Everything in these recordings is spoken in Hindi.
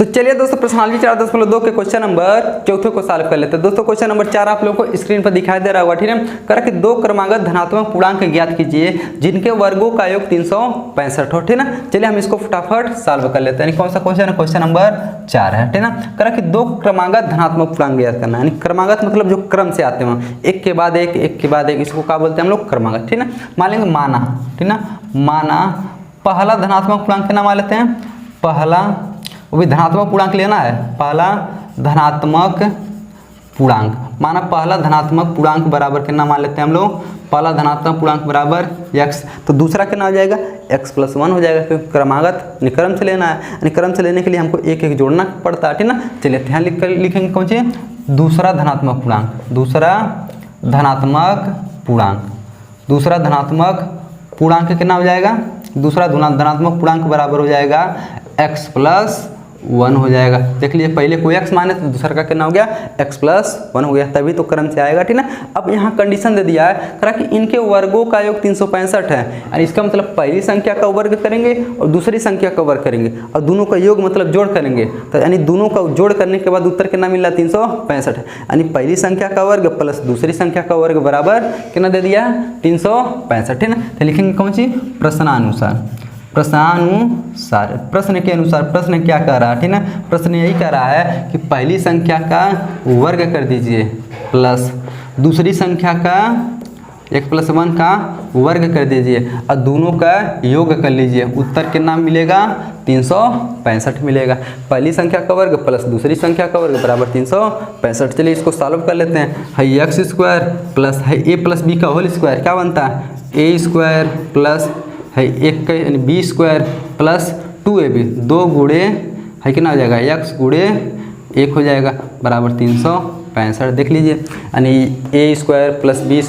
तो चलिए दोस्तों प्रश्नावली 4.2 के क्वेश्चन नंबर चौथे को सॉल्व कर लेते हैं। दोस्तों क्वेश्चन नंबर 4 आप लोगों को स्क्रीन पर दिखाई दे रहा होगा, ठीक है। करा कि दो क्रमागत धनात्मक पूर्णांक ज्ञात कीजिए जिनके वर्गों का योग 365 हो, ठीक है ना। चलिए हम इसको फटाफट सॉल्व कर लेते हैं। कौन सा क्वेश्चन है? क्वेश्चन नंबर 4 है, ठीक है ना। करा कि दो क्रमागत धनात्मक पूर्णांक ज्ञात करना है, यानी क्रमागत मतलब जो क्रम से आते हैं, एक के बाद एक, एक के बाद एक, इसको क्या बोलते हैं हम लोग? क्रमागत, ठीक है ना। मान लेंगे माना, ठीक है ना, माना पहला धनात्मक पूर्णांक के नाम मान लेते हैं, पहला वो भी धनात्मक पूर्णांक लेना है, पहला धनात्मक पूर्णांक, माना पहला धनात्मक पूर्णांक बराबर कितना मान लेते हैं हम लोग? पहला धनात्मक पूर्णांक बराबर x, तो दूसरा कितना हो जाएगा? x+1 हो जाएगा, क्योंकि क्रमागत क्रम से लेना है, यानी क्रम से लेने के लिए हमको एक एक जोड़ना पड़ता है, ठीक ना। चलिए ध्यान लिखेंगे कौन सी? दूसरा धनात्मक पूर्णांक, दूसरा धनात्मक पूर्णांक, दूसरा धनात्मक पूर्णांक कितना हो जाएगा? दूसरा धनात्मक पूर्णांक बराबर हो जाएगा x+1 हो जाएगा। देख लीजिए पहले कोई x माने तो दूसरा का कितना हो गया? x+1 हो गया, तभी तो क्रम से आएगा, ठीक ना। अब यहाँ कंडीशन दे दिया है करा कि इनके वर्गों का योग 365 है, और इसका मतलब पहली संख्या का वर्ग करेंगे और दूसरी संख्या का वर्ग करेंगे और दोनों का योग मतलब जोड़ करेंगे, तो यानी दोनों का जोड़ करने के बाद उत्तर कितना मिला? 365 है, यानी पहली संख्या का वर्ग प्लस दूसरी संख्या का वर्ग बराबर कितना दे दिया? 365, ठीक ना। तो लिखेंगे कौन सी? प्रश्नानुसार, प्रश्नानुसार, प्रश्न के अनुसार। प्रश्न क्या कह रहा है, ठीक ना। प्रश्न यही कह रहा है कि पहली संख्या का वर्ग कर दीजिए प्लस दूसरी संख्या का 1+1 का वर्ग कर दीजिए और दोनों का योग कर लीजिए, उत्तर कितना मिलेगा? 365 मिलेगा। पहली संख्या का वर्ग प्लस दूसरी संख्या का वर्ग बराबर 365। चलिए इसको सॉल्व कर लेते हैं। है x² प्लस है a+b का होल स्क्वायर, क्या बनता है? a² प्लस है एक का यानी b² प्लस 2ab, 2 गुणे है कितना हो जाएगा? x गुणे 1 हो जाएगा बराबर 365। देख लीजिए, यानी a² plus b²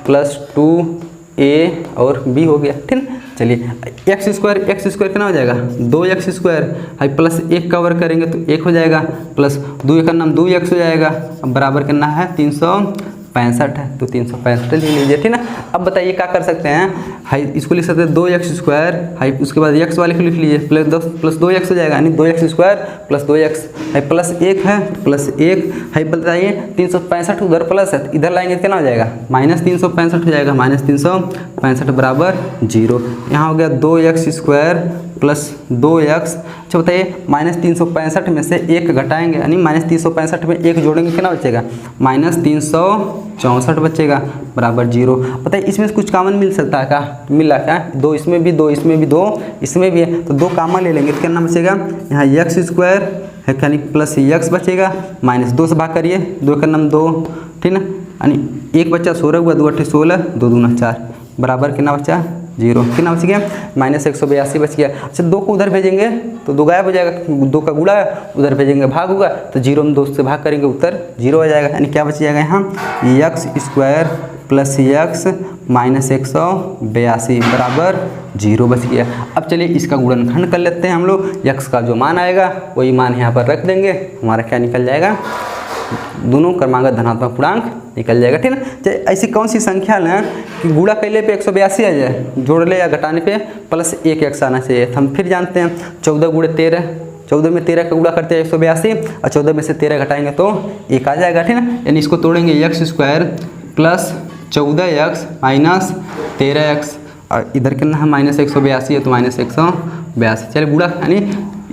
plus 2a और b हो गया, ठीक है। चलिए x² कितना हो जाएगा? 2x² है प्लस 1 का वर्ग करेंगे तो 1 हो जाएगा, प्लस 2 का नाम 2x हो जाएगा, अब बराबर कितना है? 365 है, तो 365 लिख लीजिए, ठीक ना। अब बताइए क्या कर सकते हैं? हाई इसको लिख सकते हैं 2x² हाई, उसके बाद x वाले को लिख लीजिए प्लस 2x हो जाएगा, यानी 2x² प्लस 2x है प्लस 1 है प्लस 1 है। बताइए 365 उधर प्लस है, इधर लाएंगे कितना हो जाएगा? -365 हो जाएगा, -365 बराबर 0। यहाँ हो गया 2x² प्लस 2x। अच्छा बताइए -365 में से 1 घटाएंगे, यानी -365 में 1 जोड़ेंगे कितना बचेगा? -364 बचेगा बराबर 0। बताइए इसमें से कुछ कॉमन मिल सकता है क्या? मिला क्या? 2 इसमें भी, 2 इसमें भी, 2 इसमें भी है, तो 2 कॉमन ले लेंगे तो कितना बचेगा? यहाँ x² है यानी प्लस x बचेगा, -2 से भाग करिए, 2 का नाम 2, ठीक ना, यानी 1 बच्चा 16 हुआ, 2 8 16, 2 दूना 4 बराबर कितना बचा? 0। कितना बच गया? -182 बच गया। अच्छा 2 को उधर भेजेंगे तो 2 गायब हो जाएगा, 2 का गुणा उधर भेजेंगे भाग होगा, तो 0 में 2 से भाग करेंगे उत्तर 0 हो जाएगा, यानी क्या बच जाएगा यहाँ? x² प्लस x -182 बराबर 0 बच गया। अब चलिए इसका गुणनखंड कर लेते हैं हम लोग। x का जो मान आएगा वही मान यहाँ पर रख देंगे, हमारा क्या निकल जाएगा? दोनों क्रमागत धनात्मक पूर्णांक निकल जाएगा, ठीक है। ऐसी कौन सी संख्या लें कि गुणा कैले पे 182 आ जाए, जोड़ले या घटाने पे प्लस 1x आना चाहिए। तो हम फिर जानते हैं 14 गुणे 13, 14 में 13 का गुणा करते हैं 182 और 14 में से 13 घटाएंगे तो 1 आ जाएगा, ठीक है। यानी इसको तोड़ेंगे x² plus 14x minus 13x और इधर कितना है? -182 है तो -182। चलिए गुणा, यानी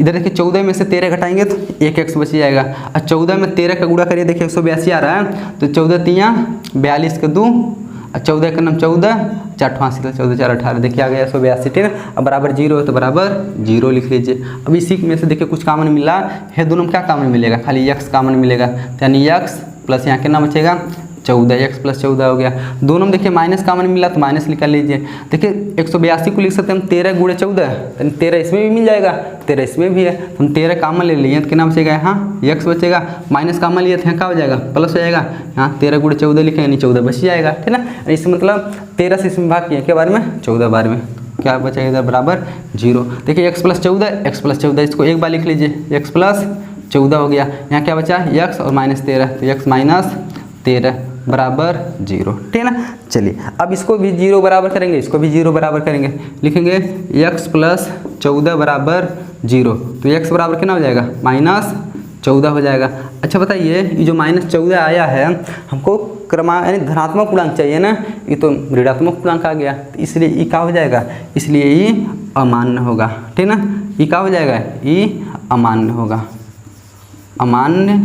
इधर देखिए 14 में से 13 घटाएंगे तो 1x बच जाएगा, और 14 में 13 का गुणा करिए, देखिए 182 आ रहा है, तो 14 तियाँ 42 के 2 और 14 का नाम 14, 4 88 तो 14 4 18, देखिए आ गया 182, ठीक है। अब बराबर 0 है तो बराबर 0 लिख लीजिए। अब इसी में से देखिए कुछ कॉमन मिला है, दोनों में क्या कॉमन मिलेगा? खाली x कॉमन मिलेगा, यानी x प्लस यहाँ कितना बचेगा? 14x प्लस 14 हो गया। दोनों में देखिए माइनस कॉमन मिला तो माइनस निकाल लीजिए। देखिए 182 को लिख सकते हैं हम 13 गुणे 14, यानी 13 इसमें भी मिल जाएगा, 13 इसमें भी है, तो हम 13 कॉमन ले लिए तो कितना बचेगा? यहाँ x बचेगा, माइनस कॉमन लिए तो यहाँ क्या हो जाएगा? प्लस हो जाएगा, यहाँ 13 गुणे 14 लिखेंगे, यानी 14 बच जाएगा, ठीक है ना। इससे मतलब 13 से इसमें भाग किया, क्या बार में? 14 बार में, क्या बचेगा इधर? बराबर 0। देखिए x+14 इसको एक बार लिख लीजिए, x+14 हो गया, यहाँ क्या बचा? x और -13, तो x -13 बराबर 0, ठीक है ना। चलिए अब इसको भी 0 बराबर करेंगे, इसको भी 0 बराबर करेंगे, लिखेंगे x+14 बराबर जीरो, तो x बराबर कितना हो जाएगा -14 हो जाएगा। अच्छा बताइए, ये जो -14 आया है हमको क्रमांक यानी धनात्मक पूर्णांक चाहिए ना, ये तो ऋणात्मक पूर्णांक आ गया, तो इसलिए ये क्या हो जाएगा, इसलिए ये अमान्य होगा, ठीक ना। ये क्या हो जाएगा, ये अमान्य होगा, अमान्य,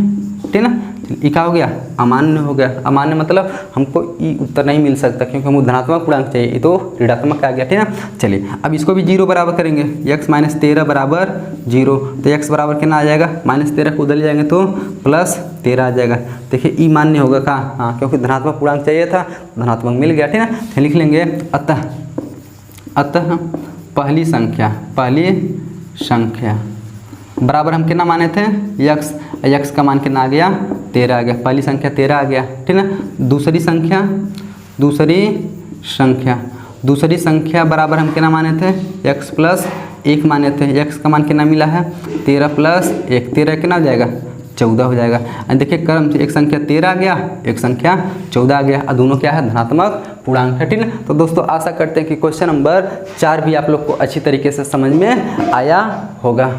ठीक ना। ये क्या हो गया, अमान्य हो गया। अमान्य मतलब हमको ये उत्तर नहीं मिल सकता क्योंकि हमको धनात्मक पूर्णांक चाहिए, ये तो ऋणात्मक आ गया, ठीक ना। चलिए अब इसको भी 0 बराबर करेंगे, x - 13 बराबर 0, तो x बराबर कितना आ जाएगा, -13 को उधर ले जाएंगे तो +13 आ जाएगा। देखिए ये मान्य होगा कहाँ, हाँ क्योंकि धनात्मक पूर्णांक चाहिए था, धनात्मक मिल गया, ठीक ना। तो लिख लेंगे अतः पहली संख्या बराबर हम कितना माने थे, x का मान कितना आ गया, 13 आ गया, पहली संख्या 13 आ गया, ठीक ना। दूसरी संख्या बराबर हम कितना माने थे, x + 1 माने थे, x का मान कितना मिला है 13 + 1, 13 कितना हो जाएगा 14 हो जाएगा। और देखिए क्रम से एक संख्या 13 आ गया, एक संख्या 14 आ गया, और दोनों क्या है, धनात्मक पूर्णांक है, ठीक है। तो दोस्तों आशा करते हैं कि क्वेश्चन नंबर 4 भी आप लोग को अच्छी तरीके से समझ में आया होगा।